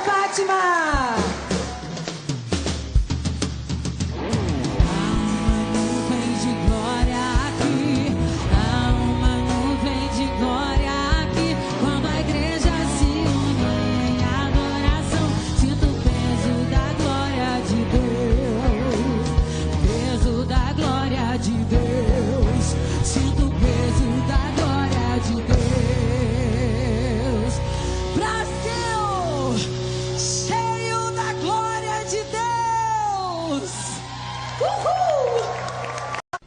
Fátima!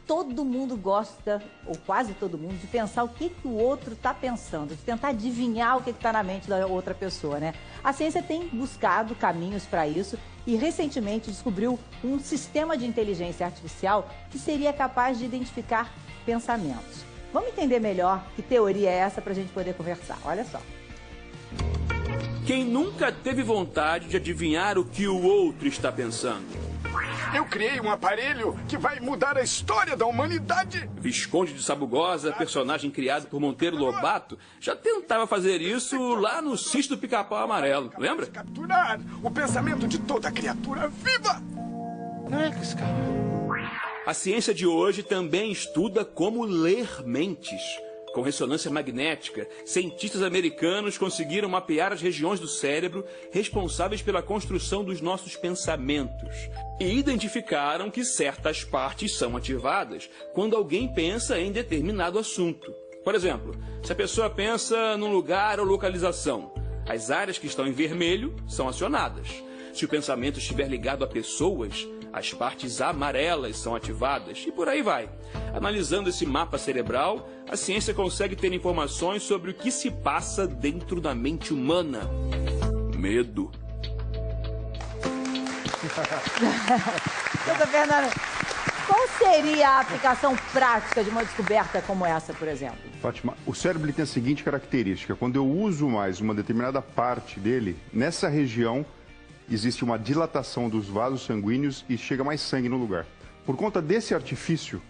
Todo mundo gosta, ou quase todo mundo, de pensar o que o outro está pensando, de tentar adivinhar o que está na mente da outra pessoa, né? A ciência tem buscado caminhos para isso e recentemente descobriu um sistema de inteligência artificial que seria capaz de identificar pensamentos. Vamos entender melhor que teoria é essa para a gente poder conversar. Olha só. Quem nunca teve vontade de adivinhar o que o outro está pensando? Eu criei um aparelho que vai mudar a história da humanidade. Visconde de Sabugosa, personagem criado por Monteiro Lobato, já tentava fazer isso lá no Sítio do Pica-Pau Amarelo, lembra? Capturar o pensamento de toda criatura viva. A ciência de hoje também estuda como ler mentes. Com ressonância magnética, cientistas americanos conseguiram mapear as regiões do cérebro responsáveis pela construção dos nossos pensamentos e identificaram que certas partes são ativadas quando alguém pensa em determinado assunto. Por exemplo, se a pessoa pensa num lugar ou localização, as áreas que estão em vermelho são acionadas. Se o pensamento estiver ligado a pessoas, as partes amarelas são ativadas e por aí vai. Analisando esse mapa cerebral, a ciência consegue ter informações sobre o que se passa dentro da mente humana. Medo. Doutor Fernando, qual seria a aplicação prática de uma descoberta como essa, por exemplo? Fátima, o cérebro ele tem a seguinte característica: quando eu uso mais uma determinada parte dele, nessa região existe uma dilatação dos vasos sanguíneos e chega mais sangue no lugar. Por conta desse artifício,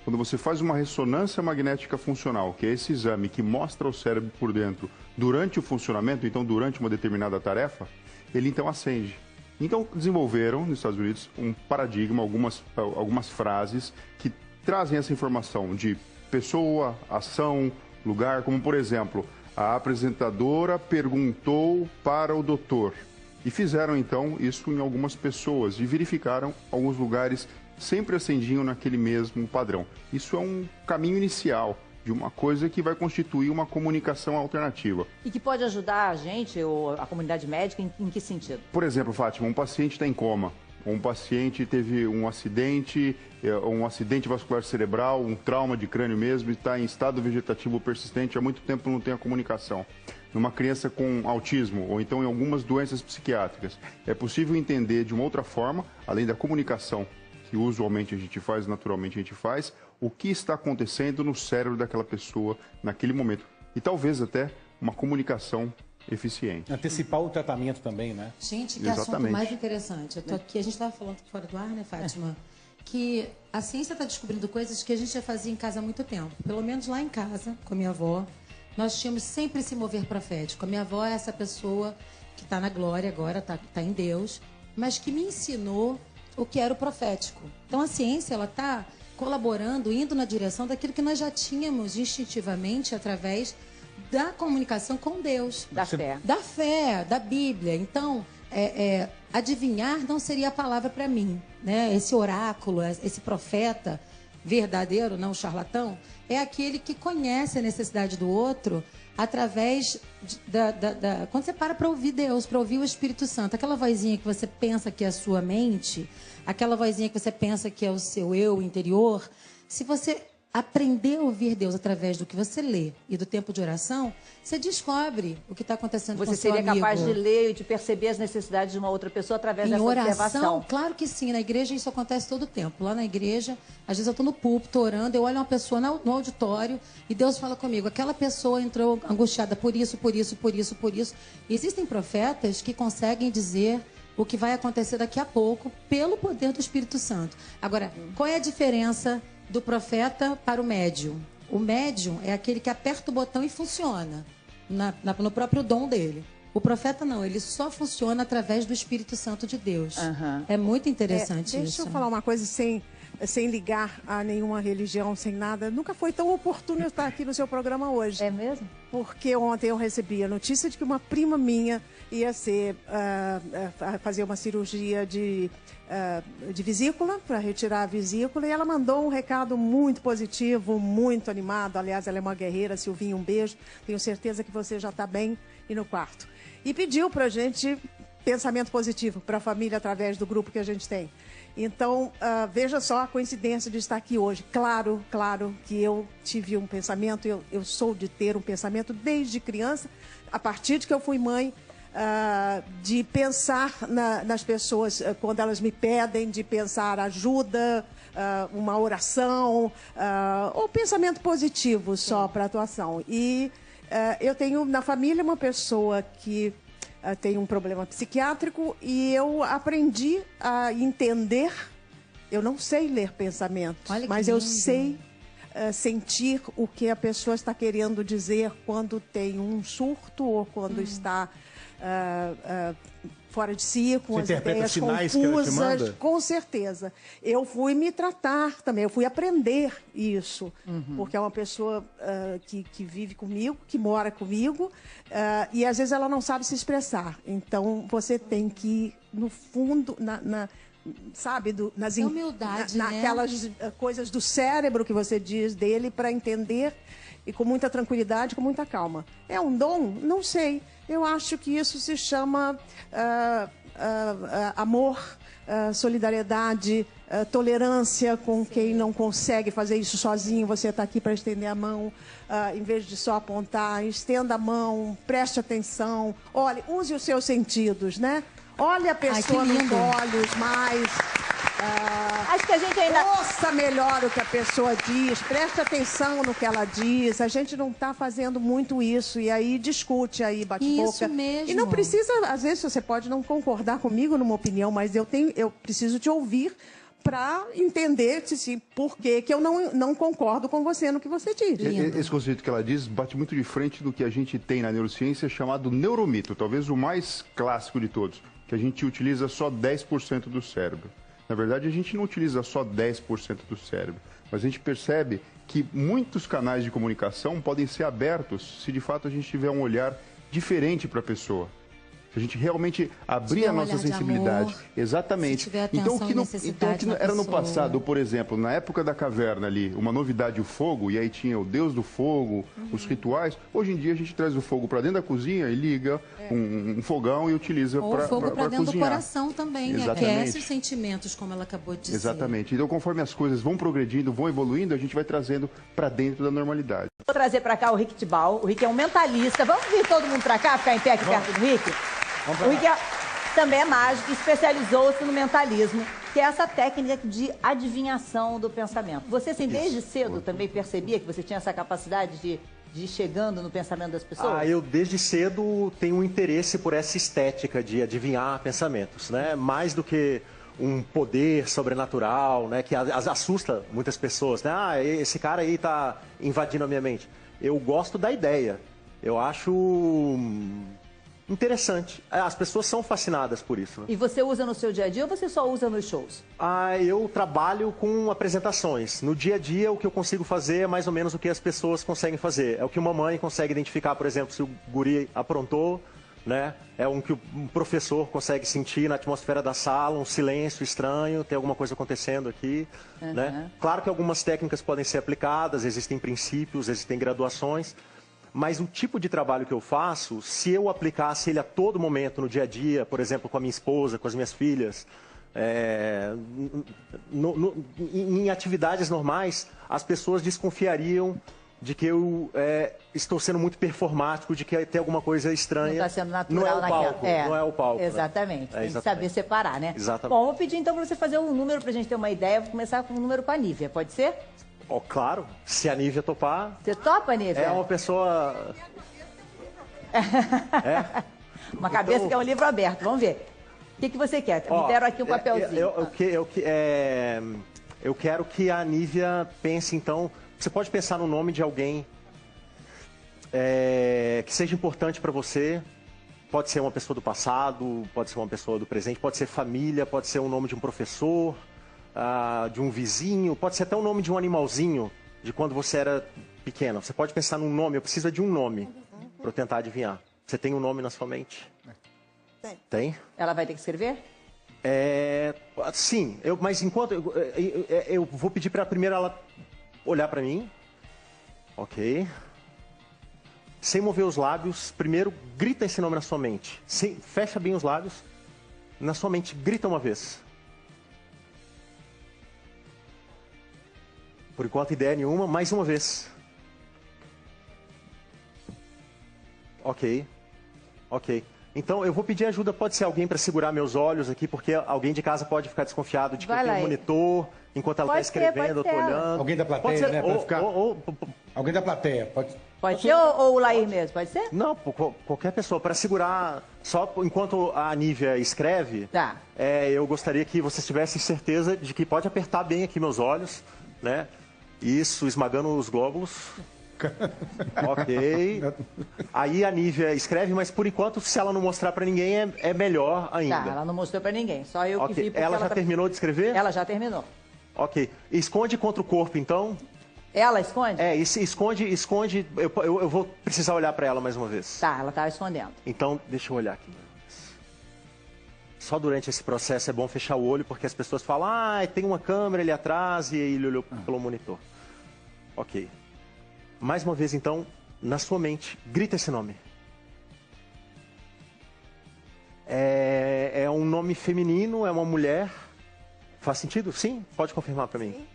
quando você faz uma ressonância magnética funcional, que é esse exame que mostra o cérebro por dentro durante o funcionamento, então durante uma determinada tarefa, ele então acende. Então desenvolveram nos Estados Unidos um paradigma, algumas frases que trazem essa informação de pessoa, ação, lugar, como por exemplo, a apresentadora perguntou para o doutor. E fizeram, então, isso em algumas pessoas e verificaram alguns lugares sempre acendiam naquele mesmo padrão. Isso é um caminho inicial de uma coisa que vai constituir uma comunicação alternativa. E que pode ajudar a gente, ou a comunidade médica, em que sentido? Por exemplo, Fátima, um paciente está em coma. Um paciente teve um acidente vascular cerebral, um trauma de crânio mesmo, está em estado vegetativo persistente, há muito tempo não tem a comunicação. Numa criança com autismo ou então em algumas doenças psiquiátricas, é possível entender de uma outra forma, além da comunicação que usualmente a gente faz, naturalmente a gente faz, o que está acontecendo no cérebro daquela pessoa naquele momento. E talvez até uma comunicação eficiente. Antecipar o tratamento também, né? Gente, que assunto mais interessante. Eu tô aqui, a gente estava falando fora do ar, né, Fátima? Que a ciência está descobrindo coisas que a gente já fazia em casa há muito tempo. Pelo menos lá em casa, com a minha avó, nós tínhamos sempre esse mover profético. A minha avó é essa pessoa que está na glória agora, está em Deus, mas que me ensinou o que era o profético. Então a ciência ela está colaborando, indo na direção daquilo que nós já tínhamos instintivamente através da comunicação com Deus. Da fé. Da fé, da Bíblia. Então, adivinhar não seria a palavra para mim, né? Esse oráculo, esse profeta verdadeiro, não charlatão, é aquele que conhece a necessidade do outro através quando você para ouvir Deus, para ouvir o Espírito Santo. Aquela vozinha que você pensa que é a sua mente, aquela vozinha que você pensa que é o seu eu interior, se você aprender a ouvir Deus através do que você lê e do tempo de oração, você descobre o que está acontecendo com o seu amigo. Você seria capaz de ler e de perceber as necessidades de uma outra pessoa através dessa observação? Claro que sim. Na igreja isso acontece todo o tempo. Lá na igreja, às vezes eu estou no púlpito orando, eu olho uma pessoa no auditório e Deus fala comigo, aquela pessoa entrou angustiada por isso, por isso, por isso, por isso. E existem profetas que conseguem dizer o que vai acontecer daqui a pouco pelo poder do Espírito Santo. Agora, qual é a diferença do profeta para o médium? O médium é aquele que aperta o botão e funciona no próprio dom dele. O profeta não, ele só funciona através do Espírito Santo de Deus. É muito interessante isso. Deixa eu falar uma coisa sem ligar a nenhuma religião, sem nada. Nunca foi tão oportuno eu estar aqui no seu programa hoje. É mesmo? Porque ontem eu recebi a notícia de que uma prima minha ia fazer uma cirurgia de vesícula, para retirar a vesícula, e ela mandou um recado muito positivo, muito animado. Aliás, ela é uma guerreira. Silvinha, um beijo. Tenho certeza que você já está bem e no quarto. E pediu para a gente pensamento positivo para a família através do grupo que a gente tem. Então, veja só a coincidência de estar aqui hoje. Claro que eu tive um pensamento, eu sou de ter um pensamento desde criança, a partir de que eu fui mãe, de pensar nas pessoas quando elas me pedem, de pensar ajuda, uma oração, ou pensamento positivo só para atuação. E eu tenho na família uma pessoa que tem um problema psiquiátrico e eu aprendi a entender. Eu não sei ler pensamentos, mas eu sei sentir o que a pessoa está querendo dizer quando tem um surto ou quando está fora de si, com as ideias confusas. Com certeza. Eu fui me tratar também, eu fui aprender isso, porque é uma pessoa que vive comigo, que mora comigo, e às vezes ela não sabe se expressar. Então, você tem que ir no fundo, naquelas coisas do cérebro que você diz dele, para entender, e com muita tranquilidade, com muita calma. É um dom? Não sei. Eu acho que isso se chama amor, solidariedade, tolerância com quem não consegue fazer isso sozinho. Você está aqui para estender a mão, em vez de só apontar. Estenda a mão, preste atenção. Olhe, use os seus sentidos, né? Olhe a pessoa nos olhos mais... Acho que a gente ainda... Ouça melhor o que a pessoa diz, preste atenção no que ela diz. A gente não está fazendo muito isso, e aí discute, aí bate-boca. Isso mesmo. E não precisa, às vezes você pode não concordar comigo numa opinião, mas eu preciso te ouvir para entender por que eu não concordo com você no que você diz. Esse conceito que ela diz bate muito de frente do que a gente tem na neurociência chamado neuromito, talvez o mais clássico de todos, que a gente utiliza só 10% do cérebro. Na verdade, a gente não utiliza só 10% do cérebro, mas a gente percebe que muitos canais de comunicação podem ser abertos se de fato a gente tiver um olhar diferente para a pessoa. Se a gente realmente abrir a nossa sensibilidade. Amor, exatamente. Então, o que era no passado, por exemplo, na época da caverna ali, uma novidade, o fogo, e aí tinha o deus do fogo, os rituais. Hoje em dia a gente traz o fogo para dentro da cozinha e liga um fogão e utiliza para cozinhar. Ou fogo para dentro do coração também, né? Exatamente. Aquece os sentimentos, como ela acabou de dizer. Exatamente. Então, conforme as coisas vão progredindo, vão evoluindo, a gente vai trazendo para dentro da normalidade. Vou trazer para cá o Rick Tibal. O Rick é um mentalista. Vamos vir todo mundo para cá, ficar em pé aqui perto do Rick? O Rick também é mágico, especializou-se no mentalismo, que é essa técnica de adivinhação do pensamento. Você, assim, desde cedo também percebia que você tinha essa capacidade de ir chegando no pensamento das pessoas? Eu desde cedo tenho um interesse por essa estética de adivinhar pensamentos, né? Mais do que um poder sobrenatural, né? Que assusta muitas pessoas, né? Esse cara aí tá invadindo a minha mente. Eu gosto da ideia. Eu acho interessante. As pessoas são fascinadas por isso. Né? E você usa no seu dia a dia ou você só usa nos shows? Eu trabalho com apresentações. No dia a dia, o que eu consigo fazer é mais ou menos o que as pessoas conseguem fazer. É o que uma mãe consegue identificar, por exemplo, se o guri aprontou, né? É um que um professor consegue sentir na atmosfera da sala, um silêncio estranho, tem alguma coisa acontecendo aqui, né? Claro que algumas técnicas podem ser aplicadas, existem princípios, existem graduações. Mas o tipo de trabalho que eu faço, se eu aplicasse ele a todo momento no dia a dia, por exemplo, com a minha esposa, com as minhas filhas, em atividades normais, as pessoas desconfiariam de que eu estou sendo muito performático, de que tem alguma coisa estranha. Não está sendo natural naquela. Não é o palco. Exatamente, tem que saber separar, né? Exatamente. Bom, vou pedir então para você fazer um número para a gente ter uma ideia. Vou começar com um número para a Nívia, pode ser? Claro, se a Nívia topar... Você topa, Nívia? É uma pessoa... Uma cabeça então... que é um livro aberto, vamos ver. O que você quer? Me deram aqui um papelzinho. Eu quero que a Nívia pense, então... Você pode pensar no nome de alguém que seja importante para você, pode ser uma pessoa do passado, pode ser uma pessoa do presente, pode ser família, pode ser o nome de um professor, de um vizinho, pode ser até o nome de um animalzinho de quando você era pequena. Você pode pensar num nome, eu preciso de um nome para eu tentar adivinhar. Você tem um nome na sua mente? Tem? Ela vai ter que escrever? Sim, mas enquanto... Eu vou pedir para a primeira ela olhar para mim. Ok. Sem mover os lábios, primeiro grita esse nome na sua mente. Fecha bem os lábios. Na sua mente, grita uma vez. Por enquanto, ideia nenhuma. Mais uma vez. Ok. Ok. Então, eu vou pedir ajuda. Pode ser alguém para segurar meus olhos aqui, porque alguém de casa pode ficar desconfiado de que eu tenho um monitor, enquanto ela está escrevendo, eu estou olhando. Alguém da plateia, né? Pra ficar... Alguém da plateia, Pode ser ou o Lair mesmo, pode ser? Não, qualquer pessoa. Para segurar, só enquanto a Nívia escreve, tá. Eu gostaria que vocês tivessem certeza de que pode apertar bem aqui meus olhos, né? Isso, esmagando os glóbulos. Ok. Aí a Nívia escreve, mas por enquanto, se ela não mostrar pra ninguém, é melhor ainda. Tá, ela não mostrou pra ninguém, só eu que vi. Ela já terminou de escrever? Ela já terminou. Ok. Esconde contra o corpo, então. Ela esconde? Esconde. Eu vou precisar olhar pra ela mais uma vez. Tá, ela tava escondendo. Então, deixa eu olhar aqui. Só durante esse processo é bom fechar o olho, porque as pessoas falam, tem uma câmera ali atrás, e aí ele olhou pelo monitor. Ok. Mais uma vez, então, na sua mente, grita esse nome. É um nome feminino, é uma mulher. Faz sentido? Sim? Pode confirmar para mim. Sim.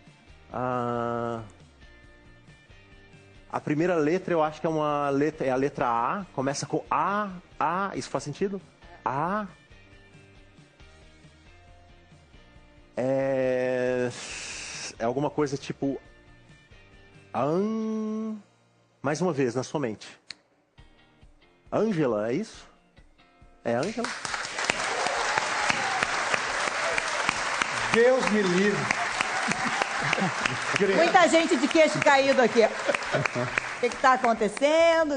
A primeira letra, eu acho que é a letra A. Começa com A. Isso faz sentido? A. É alguma coisa tipo... Mais uma vez, na sua mente. Ângela, é isso? É Ângela? Deus me livre. Muita gente de queixo caído aqui. O que está acontecendo?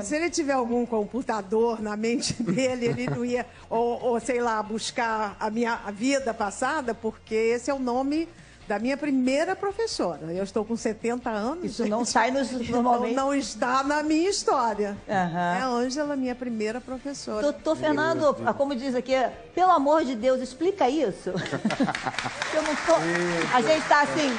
Se ele tiver algum computador na mente dele, ele não ia, ou sei lá, buscar a minha vida passada, porque esse é o nome da minha primeira professora. Eu estou com 70 anos. Isso não sai normalmente. Não está na minha história. Uhum. É a Ângela, minha primeira professora. Doutor Fernando, como diz aqui, pelo amor de Deus, explica isso. Eu não tô... A gente está assim...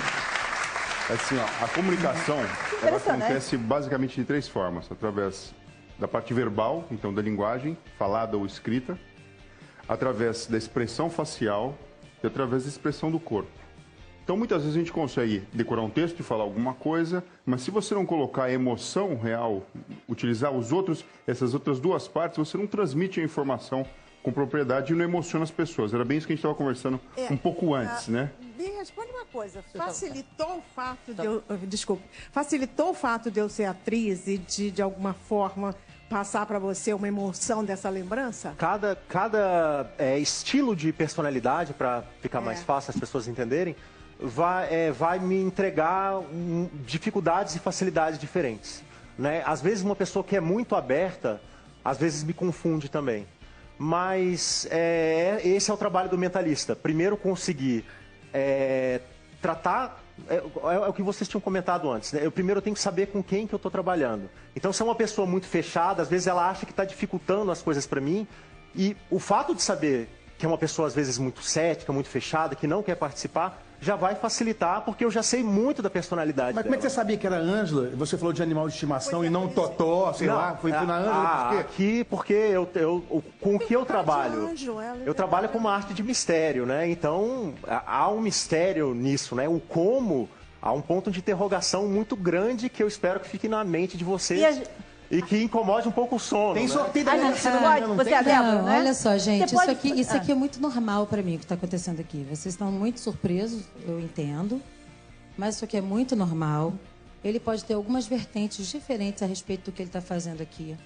Assim, ó, a comunicação ela acontece basicamente de 3 formas. Através da parte verbal, então da linguagem, falada ou escrita, através da expressão facial e através da expressão do corpo. Então, muitas vezes a gente consegue decorar um texto e falar alguma coisa, mas se você não colocar a emoção real, utilizar essas outras 2 partes, você não transmite a informação com propriedade e não emociona as pessoas. Era bem isso que a gente estava conversando um pouco antes, né? Me responde uma coisa. Facilitou o fato de eu... Desculpe. Facilitou o fato de eu ser atriz e de alguma forma passar para você uma emoção dessa lembrança? Cada estilo de personalidade, para ficar mais fácil as pessoas entenderem, vai me entregar dificuldades e facilidades diferentes, né? Às vezes uma pessoa que é muito aberta, às vezes me confunde também. Mas esse é o trabalho do mentalista. Primeiro conseguir tratar... É o que vocês tinham comentado antes, né? Eu primeiro tenho que saber com quem que eu estou trabalhando. Então, se é uma pessoa muito fechada, às vezes ela acha que está dificultando as coisas para mim. E o fato de saber que é uma pessoa, às vezes, muito cética, muito fechada, que não quer participar, já vai facilitar, porque eu já sei muito da personalidade dela. Como é que você sabia que era Ângela? Você falou de animal de estimação e não Totó, sei lá. Foi na Ângela, porque com o que eu trabalho, eu trabalho com uma arte de mistério, né? Então, há um mistério nisso, né? O como, há um ponto de interrogação muito grande que eu espero que fique na mente de vocês. E que incomode um pouco o sono. Tem sorteio da Você não pode? Você é a Débora, né? Olha só, gente, isso aqui é muito normal para mim, o que está acontecendo aqui. Vocês estão muito surpresos, eu entendo. Mas isso aqui é muito normal. Ele pode ter algumas vertentes diferentes a respeito do que ele está fazendo aqui.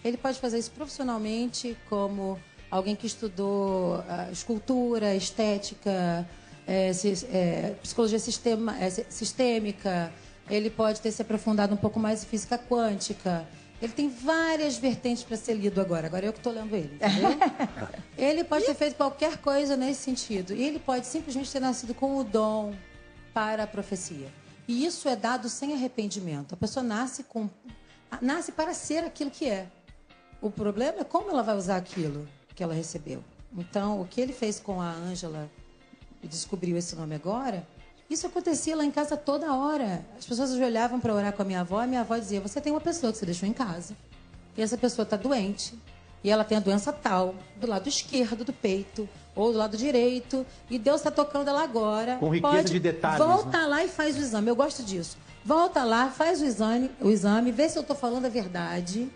Ele pode fazer isso profissionalmente, como alguém que estudou escultura, estética, psicologia sistêmica. Ele pode ter se aprofundado um pouco mais em física quântica. Ele tem várias vertentes para ser lido agora. Agora eu que estou lendo ele, entendeu? Ele pode ter feito qualquer coisa nesse sentido. E ele pode simplesmente ter nascido com o dom para a profecia. E isso é dado sem arrependimento. A pessoa nasce para ser aquilo que é. O problema é como ela vai usar aquilo que ela recebeu. Então, o que ele fez com a Ângela e descobriu esse nome agora, isso acontecia lá em casa toda hora. As pessoas olhavam para orar com a minha avó dizia, você tem uma pessoa que você deixou em casa. E essa pessoa está doente. E ela tem a doença tal, do lado esquerdo do peito, ou do lado direito. E Deus está tocando ela agora. Com riqueza de detalhes. Volta lá e faz o exame. Eu gosto disso. Volta lá, faz o exame, vê se eu estou falando a verdade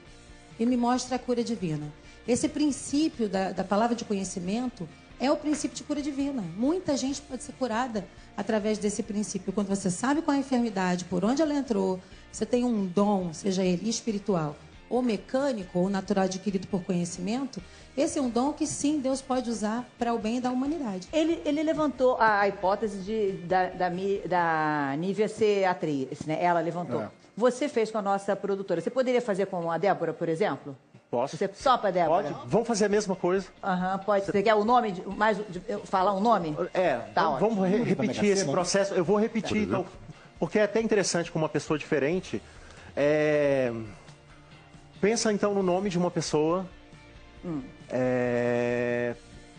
e me mostra a cura divina. Esse princípio da palavra de conhecimento é o princípio de cura divina. Muita gente pode ser curada através desse princípio. Quando você sabe qual é a enfermidade, por onde ela entrou, você tem um dom, seja ele espiritual ou mecânico ou natural adquirido por conhecimento, esse é um dom que sim, Deus pode usar para o bem da humanidade. Ele levantou a hipótese da Nívia ser atriz, né? Ela levantou. É. Você fez com a nossa produtora. Você poderia fazer com a Débora, por exemplo? Posso. Você topa, Débora? Pode. Vamos fazer a mesma coisa. Pode. Você quer o nome, falar um nome? Tá, vamos repetir esse processo. Eu vou repetir, então, porque é até interessante com uma pessoa diferente. Pensa, então, no nome de uma pessoa.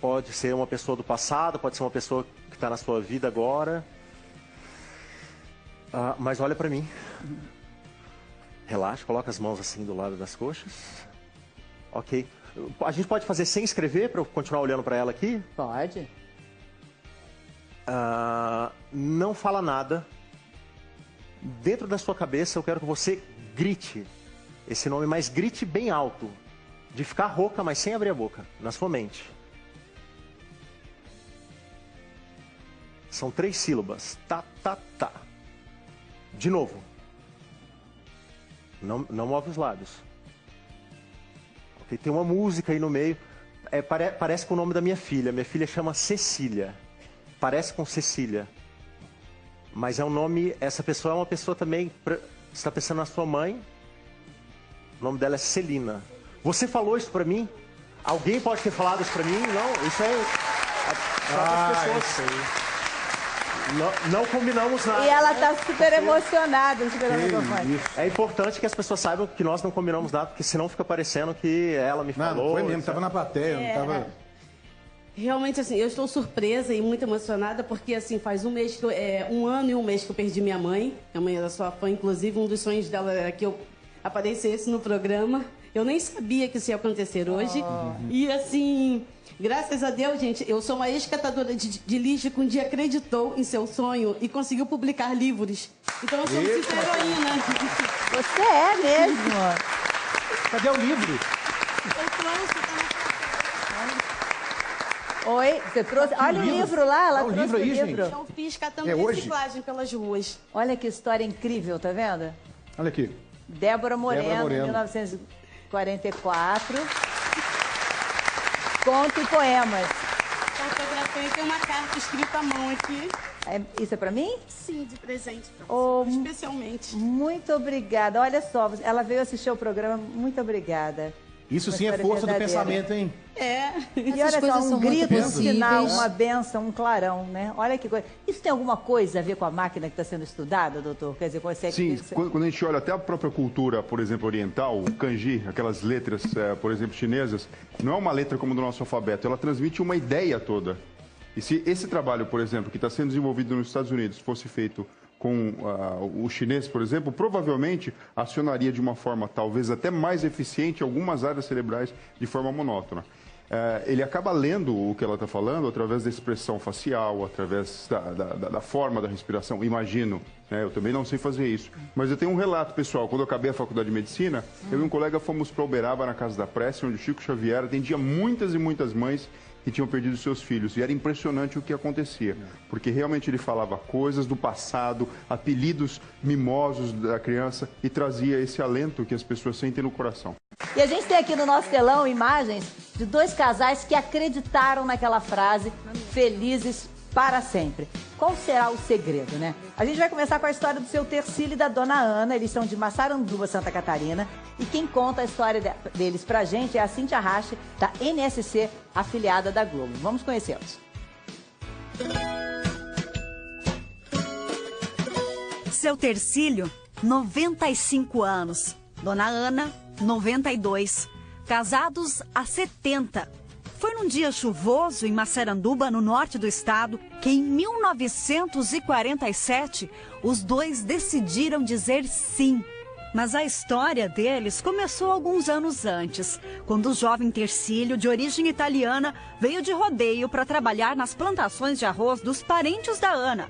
Pode ser uma pessoa do passado, pode ser uma pessoa que está na sua vida agora. Mas olha para mim. Relaxa, coloca as mãos assim do lado das coxas. Ok. A gente pode fazer sem escrever para eu continuar olhando para ela aqui? Pode. Não fala nada. Dentro da sua cabeça eu quero que você grite esse nome, mas grite bem alto. De ficar rouca, mas sem abrir a boca, na sua mente. São 3 sílabas. Tá, tá, tá. De novo. Não move os lábios. Okay, tem uma música aí no meio. Parece com o nome da minha filha. Minha filha chama Cecília. Parece com Cecília. Mas é um nome... Essa pessoa é uma pessoa também... Você está pensando na sua mãe. O nome dela é Celina. Você falou isso pra mim? Alguém pode ter falado isso pra mim? Não, isso é... Só das pessoas. Não combinamos nada. E ela tá super emocionada. É importante que as pessoas saibam que nós não combinamos nada, porque senão fica parecendo que ela me falou. Não foi mesmo, tava na plateia, não tava... Realmente, assim, eu estou surpresa e muito emocionada, porque, assim, faz um ano e um mês que eu perdi minha mãe. Minha mãe era sua fã, inclusive, um dos sonhos dela era que eu aparecesse no programa. Eu nem sabia que isso ia acontecer hoje. E, assim, graças a Deus, gente, eu sou uma ex-catadora de lixo que um dia acreditou em seu sonho e conseguiu publicar livros. Então, eu sou uma super heroína. Você é mesmo. Cadê o livro? Eu trouxe, Oi, você trouxe? Olha o livro lá, ela trouxe o livro. Gente. Eu fiz catando reciclagem pelas ruas. Olha que história incrível, tá vendo? Olha aqui. Débora Moreno, 1944. Conto e poemas. Fotografei, tem uma carta escrita à mão aqui. Isso é pra mim? Sim, de presente pra você, especialmente. Muito obrigada. Olha só, ela veio assistir o programa. Muito obrigada. Isso sim é força do pensamento, hein? E olha só, um grito, um sinal, uma bênção, um clarão, né? Olha que coisa. Isso tem alguma coisa a ver com a máquina que está sendo estudada, doutor? Quer dizer, sim, quando a gente olha até a própria cultura, por exemplo, oriental, o kanji, aquelas letras, por exemplo, chinesas, não é uma letra como do nosso alfabeto, ela transmite uma ideia toda. E se esse trabalho, por exemplo, que está sendo desenvolvido nos Estados Unidos, fosse feito com o chinês, por exemplo, provavelmente acionaria de uma forma talvez até mais eficiente algumas áreas cerebrais de forma monótona. Ele acaba lendo o que ela está falando através da expressão facial, através da forma da respiração, imagino. Né? Eu também não sei fazer isso. Mas eu tenho um relato, pessoal. Quando eu acabei a faculdade de medicina, eu e um colega fomos para Uberaba, na Casa da Prece, onde o Chico Xavier atendia muitas e muitas mães que tinham perdido seus filhos. E era impressionante o que acontecia. Porque realmente ele falava coisas do passado, apelidos mimosos da criança e trazia esse alento que as pessoas sentem no coração. E a gente tem aqui no nosso telão imagens de 2 casais que acreditaram naquela frase, felizes para sempre. Qual será o segredo, né? A gente vai começar com a história do seu Tercílio e da dona Ana. Eles são de Massaranduba, Santa Catarina. E quem conta a história deles pra gente é a Cíntia Rache, da NSC, afiliada da Globo. Vamos conhecê-los. Seu Tercílio, 95 anos. Dona Ana, 92. Casados há 70. Foi num dia chuvoso em Massaranduba, no norte do estado, que em 1947 os dois decidiram dizer sim. Mas a história deles começou alguns anos antes, quando o jovem Tercílio, de origem italiana, veio de rodeio para trabalhar nas plantações de arroz dos parentes da Ana.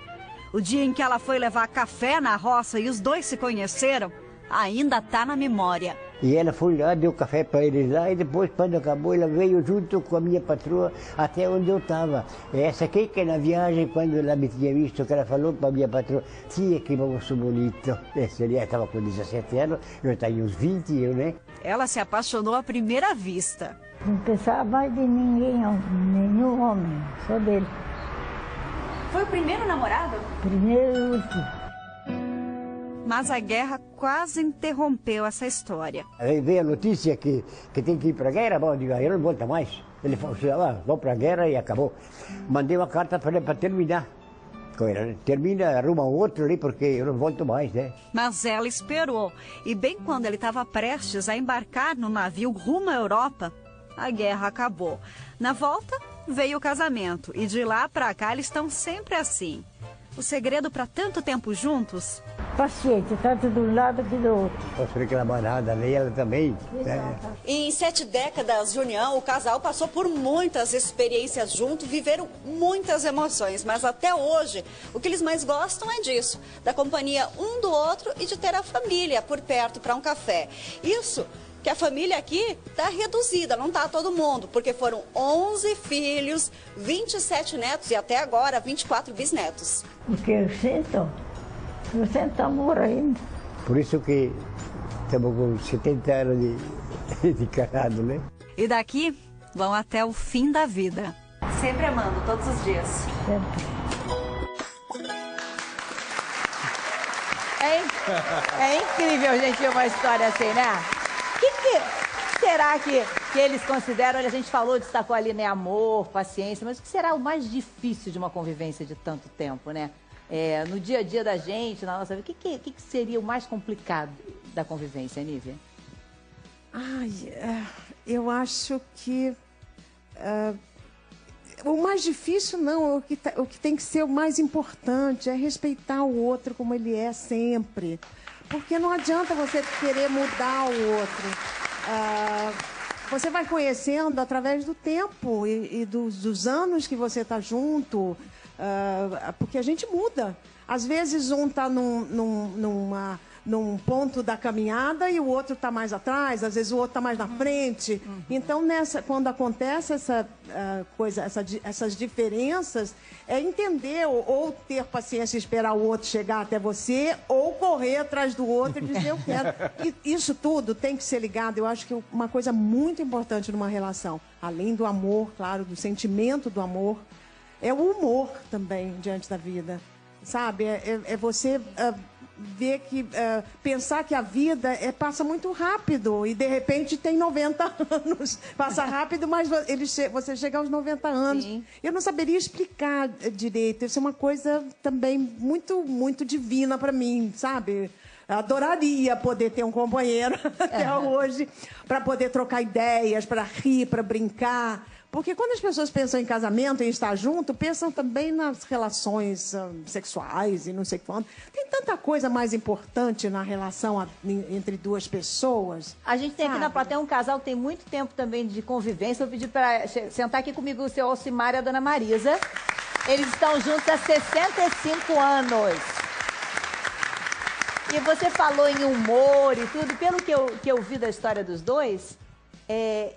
O dia em que ela foi levar café na roça e os dois se conheceram, ainda está na memória. E ela foi lá, deu café para eles lá, e depois, quando acabou, ela veio junto com a minha patroa até onde eu estava. Essa aqui que na viagem, quando ela me tinha visto, que ela falou para a minha patroa, tia, que moço bonito. Esse ali estava com 17 anos, eu tenho uns 20, né? Ela se apaixonou à primeira vista. Não pensava mais de ninguém, nenhum homem, só dele. Foi o primeiro namorado? Primeiro e último. Mas a guerra quase interrompeu essa história. Aí veio a notícia que tem que ir para a guerra, bom, eu digo, eu não volto mais. Ele falou assim, vou para a guerra e acabou. Mandei uma carta para ele para terminar. Termina, arruma outro ali, porque eu não volto mais, né? Mas ela esperou. E bem quando ele estava prestes a embarcar no navio rumo à Europa, a guerra acabou. Na volta, veio o casamento. E de lá para cá, eles estão sempre assim. O segredo para tanto tempo juntos? Paciente, tanto de um lado que do outro. Posso reclamar nada, nem ela também. Né? Em 7 décadas de união, o casal passou por muitas experiências juntos, viveram muitas emoções. Mas até hoje, o que eles mais gostam é disso, da companhia um do outro e de ter a família por perto para um café. Isso que a família aqui está reduzida, não está todo mundo, porque foram 11 filhos, 27 netos e até agora 24 bisnetos. O que eu sinto amor ainda. Por isso que estamos com 70 anos de casado, né? E daqui vão até o fim da vida. Sempre amando, todos os dias. Sempre. É incrível a gente ver uma história assim, né? O que será que eles consideram? Olha, a gente falou, destacou ali, né, amor, paciência, mas o que será o mais difícil de uma convivência de tanto tempo, né? No dia a dia da gente, na nossa vida, o que seria o mais complicado da convivência, Nívia? Eu acho que o mais difícil não, o que tem que ser o mais importante é respeitar o outro como ele é sempre. Porque não adianta você querer mudar o outro. Você vai conhecendo através do tempo e dos anos que você está junto, porque a gente muda. Às vezes um está num ponto da caminhada e o outro está mais atrás, às vezes o outro está mais na frente. Então, quando acontece essas diferenças, é entender ou ter paciência e esperar o outro chegar até você, ou correr atrás do outro e dizer eu quero. E isso tudo tem que ser ligado. Eu acho que uma coisa muito importante numa relação, além do amor, claro, do sentimento do amor, é o humor também diante da vida. Sabe? É você ver que, pensar que a vida passa muito rápido e de repente tem 90 anos. Passa rápido, mas você chega aos 90 anos. Sim. Eu não saberia explicar direito. Isso é uma coisa também muito, muito divina para mim, sabe? Adoraria poder ter um companheiro até hoje para poder trocar ideias, para rir, para brincar. Porque quando as pessoas pensam em casamento, em estar junto, pensam também nas relações sexuais e não sei quanto. Tem tanta coisa mais importante na relação entre duas pessoas. A gente tem aqui na plateia um casal que tem muito tempo também de convivência. Vou pedir para sentar aqui comigo o seu Alcimar e a dona Marisa. Eles estão juntos há 65 anos. E você falou em humor e tudo. Pelo que eu vi da história dos dois...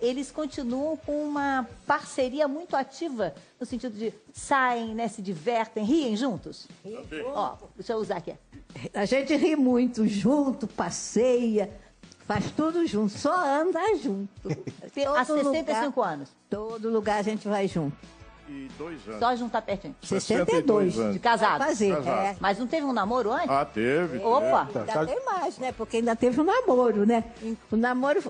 eles continuam com uma parceria muito ativa, no sentido de saem, né, se divertem, riem juntos? Ó, deixa eu usar aqui. A gente ri muito junto, passeia, faz tudo junto, só anda junto. Há 65 anos? Todo lugar a gente vai junto. 62 anos. Só juntar pertinho. 62 De casado. Vai fazer, Casado. Mas não teve um namoro antes? Ah, teve. Opa! Ainda tem mais, né? Porque ainda teve um namoro, né? O namoro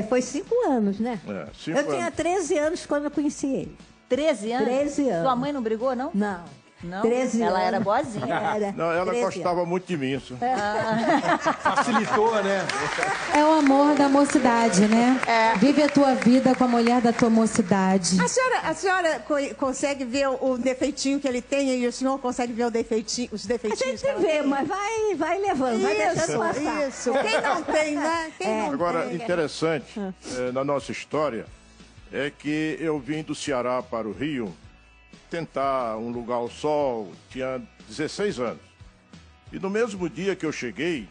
foi 5 anos, né? É, 5 Eu tinha 13 anos quando eu conheci ele. 13 anos? 13 anos. Sua mãe não brigou, não? Não. Não? 13 Ela anos. era boazinha. Era. Não, ela 13 gostava muito de mim. Isso. Facilitou, né? É o amor da mocidade, né? Vive a tua vida com a mulher da tua mocidade. A senhora consegue ver o defeitinho que ele tem e o senhor consegue ver os A defeitinhos gente que ela vê, tem? mas vai levando, vai deixando passar. Isso. Quem não tem, né? Quem não Agora, tem? interessante na nossa história é que eu vim do Ceará para o Rio tentar um lugar ao sol, tinha 16 anos. E no mesmo dia que eu cheguei,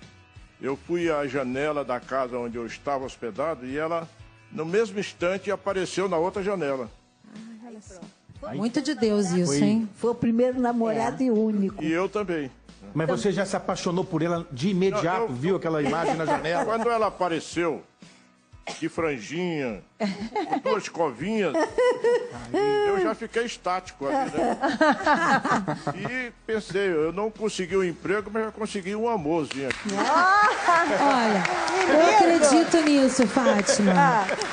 eu fui à janela da casa onde eu estava hospedado e ela, no mesmo instante, apareceu na outra janela. Muito de Deus isso, hein? Foi o primeiro namorado e único. E eu também. Mas você já se apaixonou por ela de imediato, viu aquela imagem na janela? Quando ela apareceu, de franjinha, com 2 covinhas, eu já fiquei estático ali, né? E pensei, eu não consegui um emprego, mas já consegui um amorzinho aqui. Olha, eu acredito nisso, Fátima.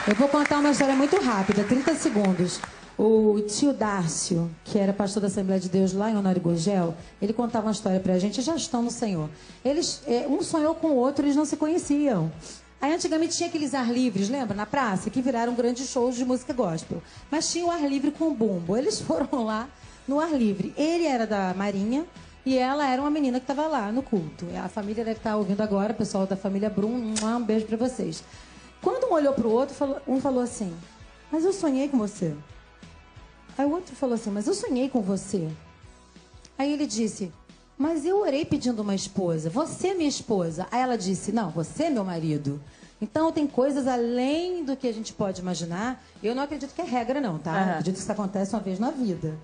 Eu vou contar uma história muito rápida, 30 segundos. O tio Dárcio, que era pastor da Assembleia de Deus lá em Honório Gurgel, ele contava uma história pra gente, já estão no Senhor. Eles, um sonhou com o outro, eles não se conheciam. Aí antigamente tinha aqueles ar livres, lembra? Na praça, que viraram grandes shows de música gospel. Mas tinha o ar livre com bumbo. Eles foram lá no ar livre. Ele era da Marinha e ela era uma menina que estava lá no culto. A família deve estar ouvindo agora, o pessoal da família Brum, um beijo pra vocês. Quando um olhou pro outro, um falou assim, mas eu sonhei com você. Aí o outro falou assim, mas eu sonhei com você. Aí ele disse, mas eu orei pedindo uma esposa. Você é minha esposa. Aí ela disse, não, você é meu marido. Então tem coisas além do que a gente pode imaginar. Eu não acredito que é regra, não, tá? Eu acredito que isso acontece uma vez na vida.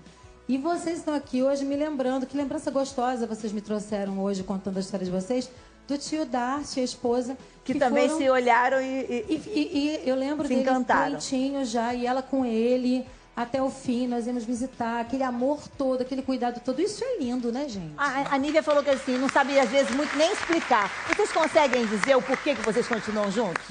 E vocês estão aqui hoje me lembrando, que lembrança gostosa vocês me trouxeram hoje, contando a história de vocês, do tio Darcy, a esposa. Que também se olharam e eu lembro se dele encantaram. doentinho já, e ela com ele... Até o fim, nós íamos visitar, aquele amor todo, aquele cuidado todo. Isso é lindo, né, gente? A Nívia falou que assim, não sabe às vezes muito nem explicar. Vocês conseguem dizer o porquê que vocês continuam juntos?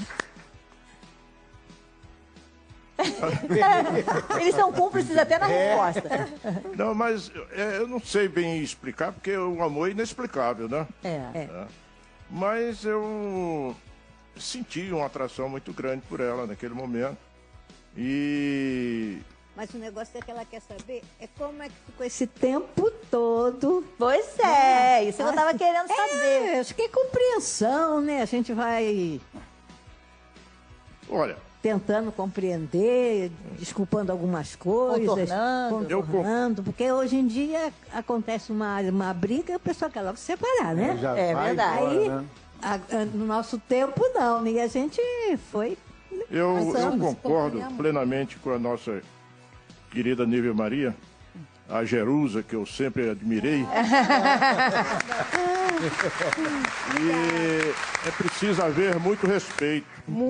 Eles são cúmplices até na resposta. Não, mas eu não sei bem explicar, porque o amor é inexplicável, né? Mas eu senti uma atração muito grande por ela naquele momento. Mas o negócio é que ela quer saber é como é que ficou esse tempo todo. Pois é, isso eu estava querendo saber. Acho que é compreensão, né? A gente vai Olha, tentando compreender, desculpando algumas coisas, contornando, porque hoje em dia acontece uma briga e a pessoa quer logo se separar, né? É verdade. Aí, né? no nosso tempo, não. E a gente foi... eu concordo plenamente com a nossa querida Nívia Maria, a Jerusa, que eu sempre admirei. E é preciso haver muito respeito,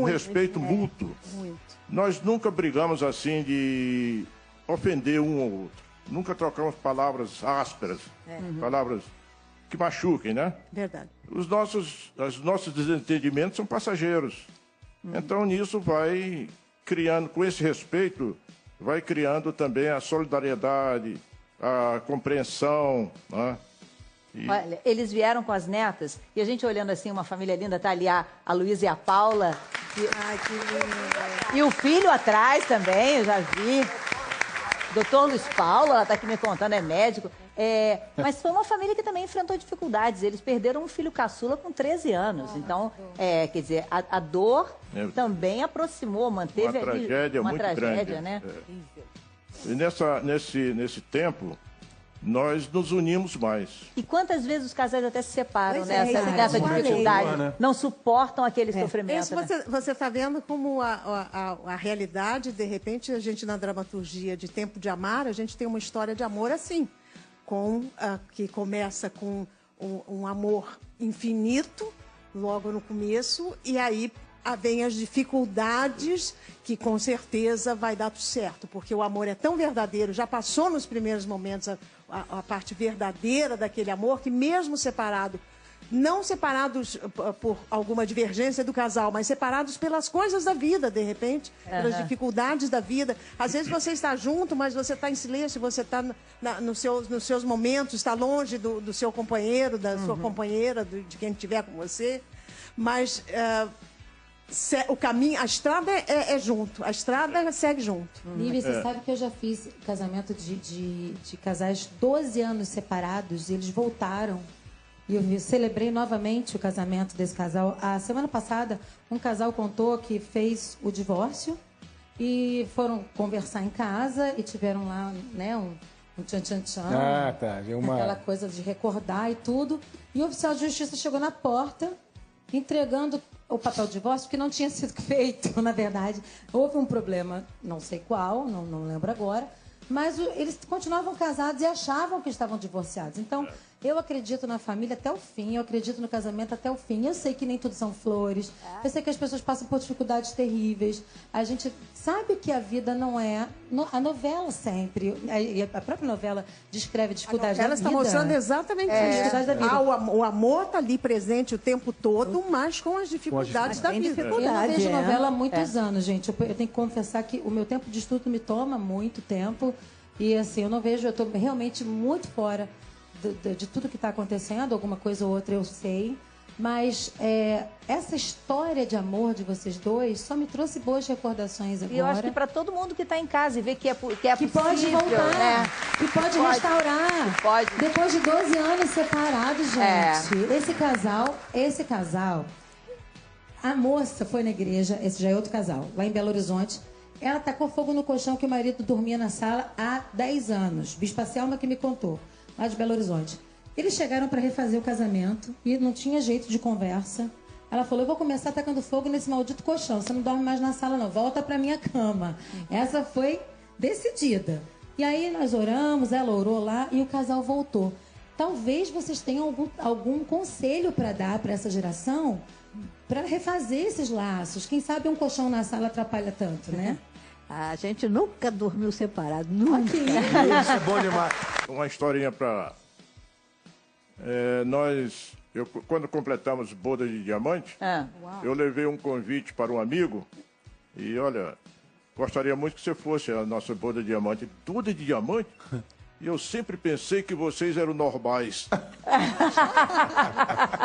respeito mútuo. Nós nunca brigamos assim de ofender um ao outro. Nunca trocamos palavras ásperas, palavras que machuquem, né? Verdade. Os nossos desentendimentos são passageiros. Então, nisso vai criando, com esse respeito, vai criando também a solidariedade, a compreensão, né? Olha, eles vieram com as netas e a gente olhando assim, uma família linda, tá ali a Luísa e a Paula. Ai, que lindo. E o filho atrás também, eu já vi. Doutor Luiz Paulo, ela está aqui me contando, é médico. Mas foi uma família que também enfrentou dificuldades. Eles perderam um filho caçula com 13 anos. Então, quer dizer, a dor também aproximou, manteve uma tragédia uma muito tragédia, grande, né? E nesse tempo, nós nos unimos mais. E quantas vezes os casais até se separam nessa dificuldade? né? Não suportam aquele sofrimento. Isso você está vendo como a realidade, de repente, a gente na dramaturgia de Tempo de Amar, a gente tem uma história de amor assim, que começa com um amor infinito, logo no começo, e aí vem as dificuldades, que com certeza vai dar tudo certo, porque o amor é tão verdadeiro, já passou nos primeiros momentos a parte verdadeira daquele amor, que mesmo separado, não separados por alguma divergência do casal, mas separados pelas coisas da vida, de repente, pelas dificuldades da vida. Às vezes você está junto, mas você está em silêncio, você está nos seus momentos, está longe do seu companheiro, da sua companheira, de quem estiver com você. Mas o caminho, a estrada é junto, a estrada segue junto. Lívia, você sabe que eu já fiz casamento de casais 12 anos separados, e eles voltaram. E eu celebrei novamente o casamento desse casal. A semana passada, um casal contou que fez o divórcio e foram conversar em casa e tiveram lá, né, um tchan-tchan-tchan. Tá. Aquela coisa de recordar e tudo. E o oficial de justiça chegou na porta, entregando o papel de divórcio, que não tinha sido feito, na verdade. Houve um problema, não sei qual, não lembro agora, mas eles continuavam casados e achavam que estavam divorciados. Então, eu acredito na família até o fim, eu acredito no casamento até o fim. Eu sei que nem tudo são flores, eu sei que as pessoas passam por dificuldades terríveis. A gente sabe que a vida não é... A novela sempre, a própria novela descreve dificuldades da vida. Ela está mostrando exatamente isso. O amor está ali presente o tempo todo, mas com as dificuldades da vida. Eu não vejo novela há muitos anos, gente. Eu tenho que confessar que o meu tempo de estudo me toma muito tempo. E assim, eu não vejo, eu estou realmente muito fora de tudo que está acontecendo, alguma coisa ou outra eu sei, mas essa história de amor de vocês dois só me trouxe boas recordações agora. E eu acho que para todo mundo que está em casa e vê que é possível, pode voltar, né? que pode restaurar. Pode. Depois de 12 anos separados, gente. Esse casal, a moça foi na igreja, esse já é outro casal, lá em Belo Horizonte. Ela tacou fogo no colchão que o marido dormia na sala há 10 anos. Bispa Selma que me contou, lá de Belo Horizonte. Eles chegaram para refazer o casamento e não tinha jeito de conversa. Ela falou, eu vou começar tacando fogo nesse maldito colchão. Você não dorme mais na sala, não. Volta para minha cama. Essa foi decidida. E aí nós oramos, ela orou lá e o casal voltou. Talvez vocês tenham algum conselho para dar para essa geração para refazer esses laços. Quem sabe um colchão na sala atrapalha tanto, né? A gente nunca dormiu separado, nunca. Isso é bom demais. Uma historinha para lá. Quando completamos boda de diamante, eu levei um convite para um amigo e, olha, gostaria muito que você fosse a nossa boda de diamante. Boda de diamante? E eu sempre pensei que vocês eram normais.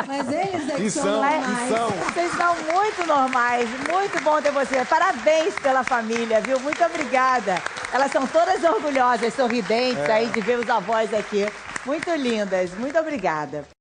Mas eles é que são normais. Vocês são muito normais. Muito bom ter você. Parabéns pela família, viu? Muito obrigada. Elas são todas orgulhosas, sorridentes aí de ver os avós aqui. Muito lindas. Muito obrigada.